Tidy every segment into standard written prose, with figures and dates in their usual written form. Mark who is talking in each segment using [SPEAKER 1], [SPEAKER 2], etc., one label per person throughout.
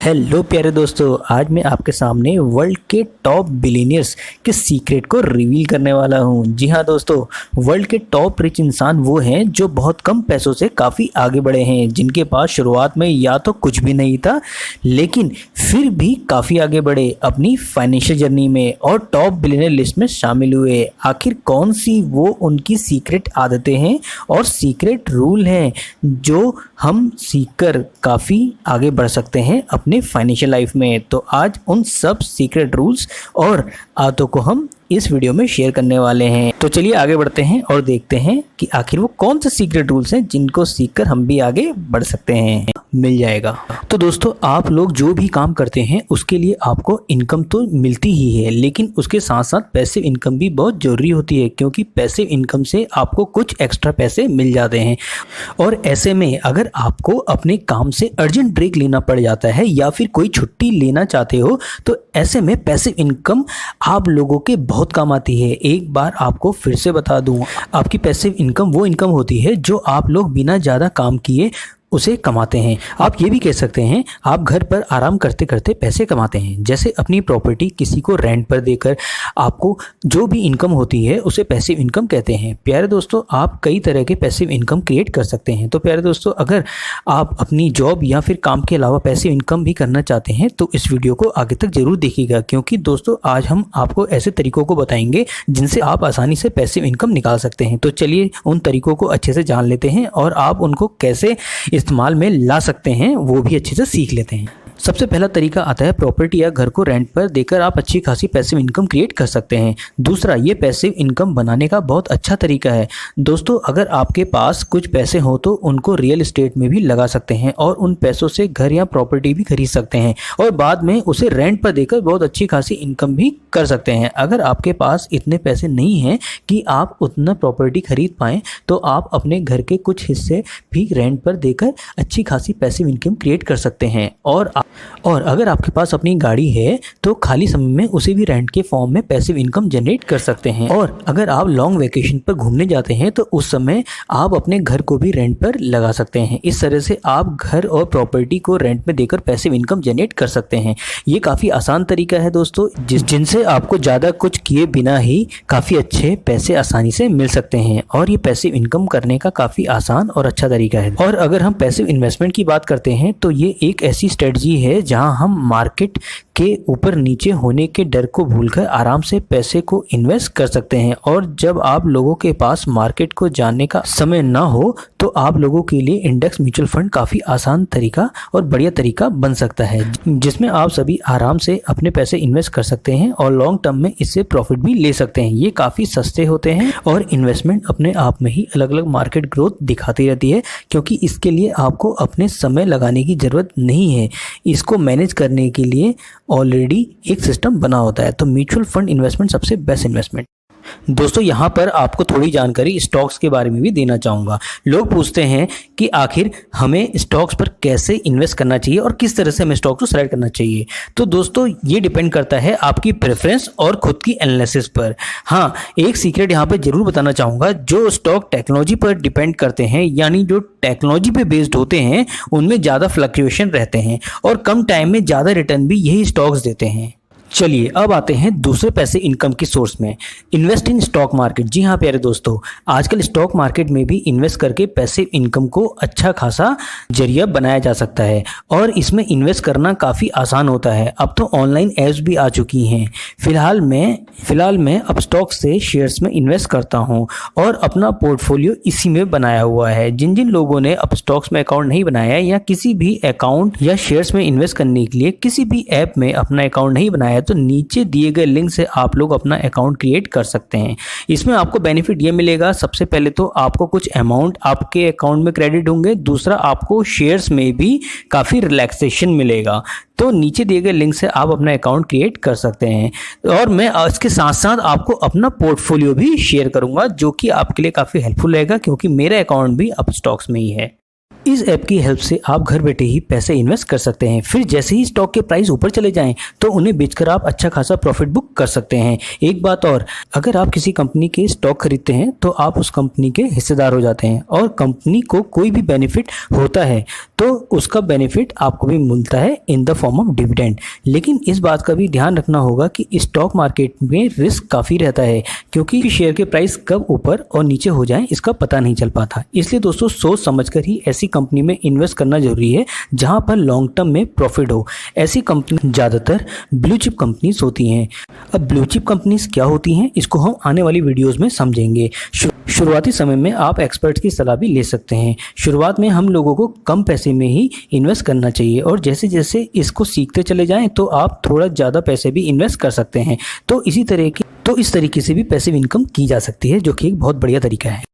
[SPEAKER 1] Hello प्यारे दोस्तों, आज मैं आपके सामने वर्ल्ड के टॉप बिलियनियर्स के सीक्रेट को रिवील करने वाला हूं। जी हां दोस्तों, वर्ल्ड के टॉप रिच इंसान वो हैं जो बहुत कम पैसों से काफ़ी आगे बढ़े हैं, जिनके पास शुरुआत में या तो कुछ भी नहीं था लेकिन फिर भी काफ़ी आगे बढ़े अपनी फाइनेंशियल जर्नी में और टॉप बिलियनियर लिस्ट में शामिल हुए। आखिर कौन सी वो उनकी सीक्रेट आदतें हैं और सीक्रेट रूल हैं जो हम सीखकर काफ़ी आगे बढ़ सकते हैं अपने फाइनेंशियल लाइफ में। तो आज उन सब सीक्रेट रूल्स और आदतों को हम इस वीडियो में शेयर करने वाले हैं। तो चलिए आगे बढ़ते हैं और देखते हैं कि आखिर वो कौन से सीक्रेट रूल्स हैं जिनको सीखकर हम भी आगे बढ़ सकते हैं। मिल जाएगा। तो दोस्तों, आप लोग जो भी काम करते हैं उसके लिए आपको इनकम तो मिलती ही है, लेकिन उसके साथ साथ पैसिव इनकम भी बहुत ज़रूरी होती है, क्योंकि पैसिव इनकम से आपको कुछ एक्स्ट्रा पैसे मिल जाते हैं। और ऐसे में अगर आपको अपने काम से अर्जेंट ब्रेक लेना पड़ जाता है या फिर कोई छुट्टी लेना चाहते हो, तो ऐसे में पैसिव इनकम आप लोगों के बहुत काम आती है। एक बार आपको फिर से बता दूं, आपकी पैसिव इनकम वो इनकम होती है जो आप लोग बिना ज़्यादा काम किए उसे कमाते हैं। आप ये भी कह सकते हैं आप घर पर आराम करते करते पैसे कमाते हैं। जैसे अपनी प्रॉपर्टी किसी को रेंट पर देकर आपको जो भी इनकम होती है उसे पैसिव इनकम कहते हैं। प्यारे दोस्तों, आप कई तरह के पैसिव इनकम क्रिएट कर सकते हैं। तो प्यारे दोस्तों, अगर आप अपनी जॉब या फिर काम के अलावा पैसिव इनकम भी करना चाहते हैं तो इस वीडियो को आगे तक जरूर देखिएगा, क्योंकि दोस्तों आज हम आपको ऐसे तरीकों को बताएंगे जिनसे आप आसानी से पैसिव इनकम निकाल सकते हैं। तो चलिए उन तरीकों को अच्छे से जान लेते हैं और आप उनको कैसे इस्तेमाल में ला सकते हैं वो भी अच्छे से सीख लेते हैं। सबसे पहला तरीका आता है प्रॉपर्टी या घर को रेंट पर देकर आप अच्छी खासी पैसिव इनकम क्रिएट कर सकते हैं। दूसरा, ये पैसिव इनकम बनाने का बहुत अच्छा तरीका है। दोस्तों, अगर आपके पास कुछ पैसे हो तो उनको रियल एस्टेट में भी लगा सकते हैं और उन पैसों से घर या प्रॉपर्टी भी खरीद सकते हैं और बाद में उसे रेंट पर देकर बहुत अच्छी खासी इनकम भी कर सकते हैं। अगर आपके पास इतने पैसे नहीं हैं कि आप उतना प्रॉपर्टी खरीद पाएँ तो आप अपने घर के कुछ हिस्से भी रेंट पर देकर अच्छी खासी पैसिव इनकम क्रिएट कर सकते हैं। और अगर आपके पास अपनी गाड़ी है तो खाली समय में उसे भी रेंट के फॉर्म में पैसिव इनकम जनरेट कर सकते हैं। और अगर आप लॉन्ग वेकेशन पर घूमने जाते हैं तो उस समय आप अपने घर को भी रेंट पर लगा सकते हैं। इस तरह से आप घर और प्रॉपर्टी को रेंट में देकर पैसिव इनकम जनरेट कर सकते हैं। ये काफ़ी आसान तरीका है दोस्तों, जिनसे आपको ज़्यादा कुछ किए बिना ही काफ़ी अच्छे पैसे आसानी से मिल सकते हैं और ये पैसिव इनकम करने का काफ़ी आसान और अच्छा तरीका है। और अगर हम पैसिव इन्वेस्टमेंट की बात करते हैं तो ये एक ऐसी स्ट्रेटजी है जहां हम मार्केट के ऊपर नीचे होने के डर को भूलकर आराम से पैसे को इन्वेस्ट कर सकते हैं। और जब आप लोगों के पास मार्केट को जानने का समय ना हो तो आप लोगों के लिए इंडेक्स म्यूचुअल फंड काफ़ी आसान तरीका और बढ़िया तरीका बन सकता है, जिसमें आप सभी आराम से अपने पैसे इन्वेस्ट कर सकते हैं और लॉन्ग टर्म में इससे प्रॉफिट भी ले सकते हैं। ये काफ़ी सस्ते होते हैं और इन्वेस्टमेंट अपने आप में ही अलग अलग मार्केट ग्रोथ दिखाती रहती है, क्योंकि इसके लिए आपको अपने समय लगाने की ज़रूरत नहीं है। इसको मैनेज करने के लिए ऑलरेडी एक सिस्टम बना होता है। तो म्यूचुअल फंड इन्वेस्टमेंट सबसे बेस्ट इन्वेस्टमेंट। दोस्तों, यहाँ पर आपको थोड़ी जानकारी स्टॉक्स के बारे में भी देना चाहूँगा। लोग पूछते हैं कि आखिर हमें स्टॉक्स पर कैसे इन्वेस्ट करना चाहिए और किस तरह से हमें स्टॉक को सेलेक्ट करना चाहिए। तो दोस्तों, ये डिपेंड करता है आपकी प्रेफरेंस और खुद की एनालिसिस पर। हाँ, एक सीक्रेट यहाँ पे जरूर बताना चाहूँगा, जो स्टॉक टेक्नोलॉजी पर डिपेंड करते हैं, यानी जो टेक्नोलॉजी पे बेस्ड होते हैं, उनमें ज़्यादा फ्लक्चुएशन रहते हैं और कम टाइम में ज़्यादा रिटर्न भी यही स्टॉक्स देते हैं। चलिए अब आते हैं दूसरे पैसे इनकम की सोर्स में, इन्वेस्ट इन स्टॉक मार्केट। जी हाँ प्यारे दोस्तों, आजकल स्टॉक मार्केट में भी इन्वेस्ट करके पैसे इनकम को अच्छा खासा जरिया बनाया जा सकता है और इसमें इन्वेस्ट करना काफ़ी आसान होता है। अब तो ऑनलाइन ऐप्स भी आ चुकी हैं। फिलहाल मैं अब स्टॉक से शेयर्स में इन्वेस्ट करता हूँ और अपना पोर्टफोलियो इसी में बनाया हुआ है। जिन जिन लोगों ने अब स्टॉक्स में अकाउंट नहीं बनाया या किसी भी अकाउंट या शेयर्स में इन्वेस्ट करने के लिए किसी भी ऐप में अपना अकाउंट नहीं बनाया तो नीचे दिए गए लिंक से आप लोग अपना अकाउंट क्रिएट कर सकते हैं। इसमें आपको बेनिफिट ये मिलेगा, सबसे पहले तो आपको कुछ अमाउंट आपके अकाउंट में क्रेडिट होंगे, दूसरा आपको शेयर्स में भी काफ़ी रिलैक्सेशन मिलेगा। तो नीचे दिए गए लिंक से आप अपना अकाउंट क्रिएट कर सकते हैं और मैं इसके साथ साथ आपको अपना पोर्टफोलियो भी शेयर करूंगा, जो कि आपके लिए काफ़ी हेल्पफुल रहेगा, क्योंकि मेरा अकाउंट भी अब स्टॉक्स में ही है। इस ऐप की हेल्प से आप घर बैठे ही पैसे इन्वेस्ट कर सकते हैं। फिर जैसे ही स्टॉक के प्राइस ऊपर चले जाएं तो उन्हें बेचकर आप अच्छा खासा प्रॉफिट बुक कर सकते हैं। एक बात और, अगर आप किसी कंपनी के स्टॉक खरीदते हैं तो आप उस कंपनी के हिस्सेदार हो जाते हैं और कंपनी को कोई भी बेनिफिट होता है तो उसका बेनिफिट आपको भी मिलता है in the form of dividend. लेकिन इस बात का भी ध्यान रखना होगा कि स्टॉक मार्केट में रिस्क काफ़ी रहता है, क्योंकि शेयर के प्राइस कब ऊपर और नीचे हो जाए इसका पता नहीं चल पाता। इसलिए दोस्तों सोच समझकर ही ऐसी कंपनी में इन्वेस्ट करना जरूरी है जहां पर लॉन्ग टर्म में प्रॉफिट हो। ऐसी कंपनी ज़्यादातर ब्लू चिप कंपनीज होती हैं। अब ब्लू चिप कंपनीज क्या होती हैं इसको हम आने वाली वीडियोस में समझेंगे। शुरुआती समय में आप एक्सपर्ट्स की सलाह भी ले सकते हैं। शुरुआत में हम लोगों को कम पैसे में ही इन्वेस्ट करना चाहिए और जैसे जैसे इसको सीखते चले जाएं तो आप थोड़ा ज़्यादा पैसे भी इन्वेस्ट कर सकते हैं। तो इस तरीके से भी पैसिव इनकम की जा सकती है, जो कि एक बहुत बढ़िया तरीका है।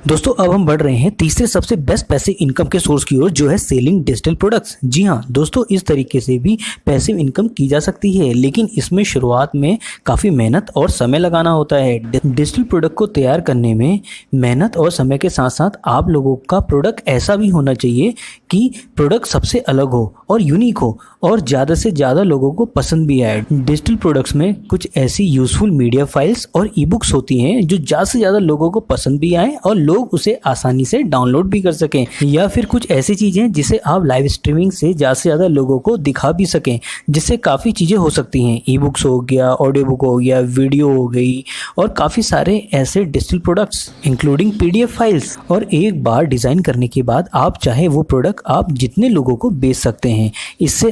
[SPEAKER 1] दोस्तों अब हम बढ़ रहे हैं तीसरे सबसे बेस्ट पैसिव इनकम के सोर्स की ओर, जो है सेलिंग डिजिटल प्रोडक्ट्स। जी हाँ दोस्तों, इस तरीके से भी पैसिव इनकम की जा सकती है, लेकिन इसमें शुरुआत में काफ़ी मेहनत और समय लगाना होता है। डिजिटल प्रोडक्ट को तैयार करने में मेहनत और समय के साथ साथ आप लोगों का प्रोडक्ट ऐसा भी होना चाहिए कि प्रोडक्ट सबसे अलग हो और यूनिक हो और ज़्यादा से ज़्यादा लोगों को पसंद भी आए। डिजिटल प्रोडक्ट्स में कुछ ऐसी यूजफुल मीडिया फाइल्स और ई बुक्स होती हैं जो ज़्यादा से ज़्यादा लोगों को पसंद भी आए और लोग उसे आसानी से डाउनलोड भी कर सकें, या फिर कुछ ऐसी चीज़ें जिसे आप लाइव स्ट्रीमिंग से ज़्यादा से ज़्यादा लोगों को दिखा भी सकें, जिससे काफ़ी चीज़ें हो सकती हैं। ई बुक्स हो गया, ऑडियो बुक हो गया, वीडियो हो गई और काफ़ी सारे ऐसे digital products including PDF files. और एक बार डिज़ाइन करने के बाद आप चाहे वो प्रोडक्ट आप जितने लोगों को बेच सकते हैं। इससे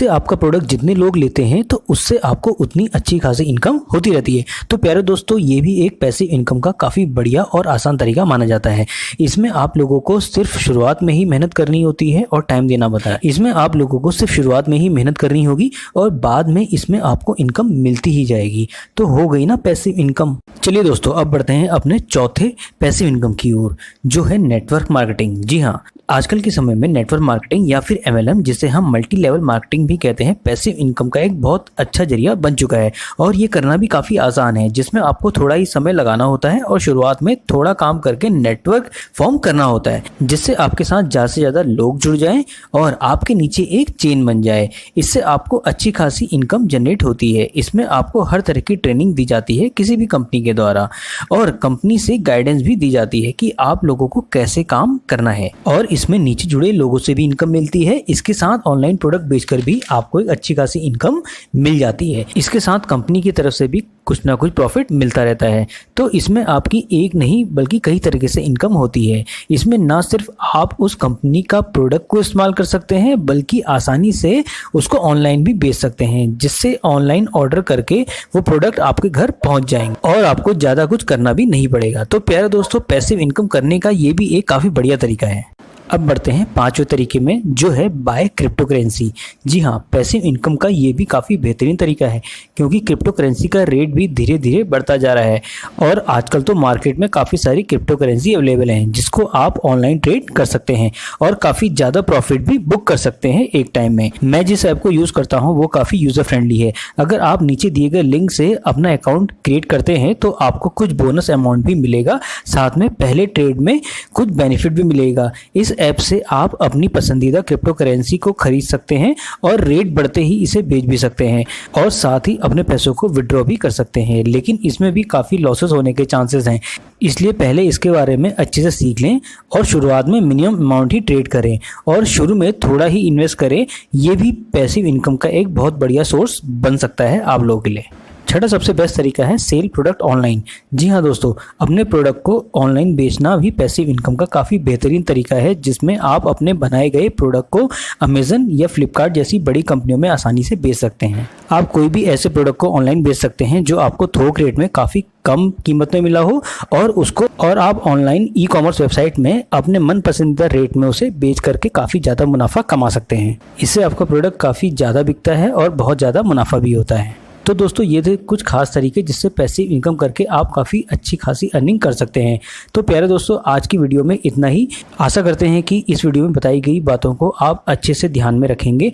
[SPEAKER 1] आपका प्रोडक्ट जितने लोग लेते हैं तो उससे आपको उतनी अच्छी खासी इनकम होती रहती है। तो प्यारे दोस्तों, ये भी एक पैसिव इनकम का काफ़ी बढ़िया और आसान तरीका माना जाता है। इसमें आप लोगों को सिर्फ शुरुआत में ही मेहनत करनी होती है और टाइम देना पड़ता है। इसमें आप लोगों को सिर्फ शुरुआत में ही मेहनत करनी होगी और बाद में इसमें आपको इनकम मिलती ही जाएगी। तो हो गई ना पैसिव इनकम। चलिए दोस्तों, अब बढ़ते हैं अपने चौथे पैसिव इनकम की ओर, जो है नेटवर्क मार्केटिंग। जी हाँ, आजकल के समय में नेटवर्क मार्केटिंग या फिर MLM, जिसे हम मल्टी लेवल मार्केटिंग भी कहते हैं, पैसिव इनकम का एक बहुत अच्छा जरिया बन चुका है और ये करना भी काफ़ी आसान है, जिसमें आपको थोड़ा ही समय लगाना होता है और शुरुआत में थोड़ा काम करके नेटवर्क फॉर्म करना होता है, जिससे आपके साथ ज़्यादा से ज़्यादा लोग जुड़ जाएं और आपके नीचे एक चेन बन जाए। इससे आपको अच्छी खासी इनकम जनरेट होती है। इसमें आपको हर तरह की ट्रेनिंग दी जाती है किसी भी कंपनी के द्वारा और कंपनी से गाइडेंस भी दी जाती है कि आप लोगों को कैसे काम करना है, और इसमें नीचे जुड़े लोगों से भी इनकम मिलती है। इसके साथ ऑनलाइन प्रोडक्ट बेचकर भी आपको एक अच्छी खासी इनकम मिल जाती है। इसके साथ कंपनी की तरफ से भी कुछ ना कुछ प्रॉफिट मिलता रहता है। तो इसमें आपकी एक नहीं बल्कि कई तरीके से इनकम होती है। इसमें ना सिर्फ आप उस कंपनी का प्रोडक्ट को इस्तेमाल कर सकते हैं, बल्कि आसानी से उसको ऑनलाइन भी बेच सकते हैं, जिससे ऑनलाइन ऑर्डर करके वो प्रोडक्ट आपके घर पहुंच जाएंगे और आपको ज़्यादा कुछ करना भी नहीं पड़ेगा। तो प्यारे दोस्तों, पैसिव इनकम करने का ये भी एक काफ़ी बढ़िया तरीका है। अब बढ़ते हैं पांचवें तरीके में, जो है बाय क्रिप्टो करेंसी। जी हाँ, पैसिव इनकम का ये भी काफ़ी बेहतरीन तरीका है, क्योंकि क्रिप्टो करेंसी का रेट भी धीरे धीरे बढ़ता जा रहा है और आजकल तो मार्केट में काफ़ी सारी क्रिप्टो करेंसी अवेलेबल हैं, जिसको आप ऑनलाइन ट्रेड कर सकते हैं और काफ़ी ज़्यादा प्रॉफिट भी बुक कर सकते हैं एक टाइम में। मैं जिस ऐप को यूज़ करता हूँ वो काफ़ी यूज़र फ्रेंडली है। अगर आप नीचे दिए गए लिंक से अपना अकाउंट क्रिएट करते हैं तो आपको कुछ बोनस अमाउंट भी मिलेगा, साथ में पहले ट्रेड में कुछ बेनिफिट भी मिलेगा। इस ऐप से आप अपनी पसंदीदा क्रिप्टो करेंसी को खरीद सकते हैं और रेट बढ़ते ही इसे बेच भी सकते हैं और साथ ही अपने पैसों को विड्रॉ भी कर सकते हैं। लेकिन इसमें भी काफ़ी लॉसेस होने के चांसेस हैं, इसलिए पहले इसके बारे में अच्छे से सीख लें और शुरुआत में मिनिमम अमाउंट ही ट्रेड करें और शुरू में थोड़ा ही इन्वेस्ट करें। ये भी पैसिव इनकम का एक बहुत बढ़िया सोर्स बन सकता है आप लोगों के लिए। छठा सबसे बेस्ट तरीका है सेल प्रोडक्ट ऑनलाइन। जी हाँ दोस्तों, अपने प्रोडक्ट को ऑनलाइन बेचना भी पैसिव इनकम का काफ़ी बेहतरीन तरीका है, जिसमें आप अपने बनाए गए प्रोडक्ट को अमेजन या फ्लिपकार्ट जैसी बड़ी कंपनियों में आसानी से बेच सकते हैं। आप कोई भी ऐसे प्रोडक्ट को ऑनलाइन बेच सकते हैं जो आपको थोक रेट में काफ़ी कम कीमत में मिला हो और आप ऑनलाइन ई-कॉमर्स वेबसाइट में अपने मन पसंदीदा रेट में उसे बेच करके काफ़ी ज़्यादा मुनाफा कमा सकते हैं। इससे आपका प्रोडक्ट काफ़ी ज़्यादा बिकता है और बहुत ज़्यादा मुनाफा भी होता है। तो दोस्तों, ये थे कुछ खास तरीके जिससे पैसिव इनकम करके आप काफ़ी अच्छी खासी अर्निंग कर सकते हैं। तो प्यारे दोस्तों, आज की वीडियो में इतना ही। आशा करते हैं कि इस वीडियो में बताई गई बातों को आप अच्छे से ध्यान में रखेंगे।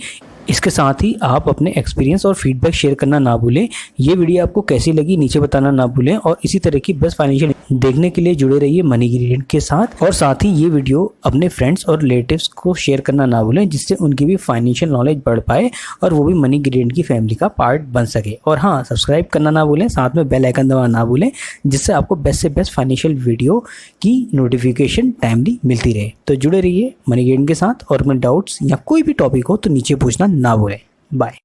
[SPEAKER 1] इसके साथ ही आप अपने एक्सपीरियंस और फीडबैक शेयर करना ना भूलें। ये वीडियो आपको कैसी लगी नीचे बताना ना भूलें और इसी तरह की बेस्ट फाइनेंशियल देखने के लिए जुड़े रहिए मनी ग्रेडियंट के साथ। और साथ ही ये वीडियो अपने फ्रेंड्स और रिलेटिव्स को शेयर करना ना भूलें, जिससे उनकी भी फाइनेंशियल नॉलेज बढ़ पाए और वो भी मनी ग्रेडियंट की फैमिली का पार्ट बन सके। और हाँ, सब्सक्राइब करना ना भूलें, साथ में बेल आइकन दबाना ना भूलें, जिससे आपको बेस्ट से बेस्ट फाइनेंशियल वीडियो की नोटिफिकेशन टाइमली मिलती रहे। तो जुड़े रहिए मनी ग्रेडियंट के साथ और अपने डाउट्स या कोई भी टॉपिक हो तो नीचे पूछना ना भूलें। बाय।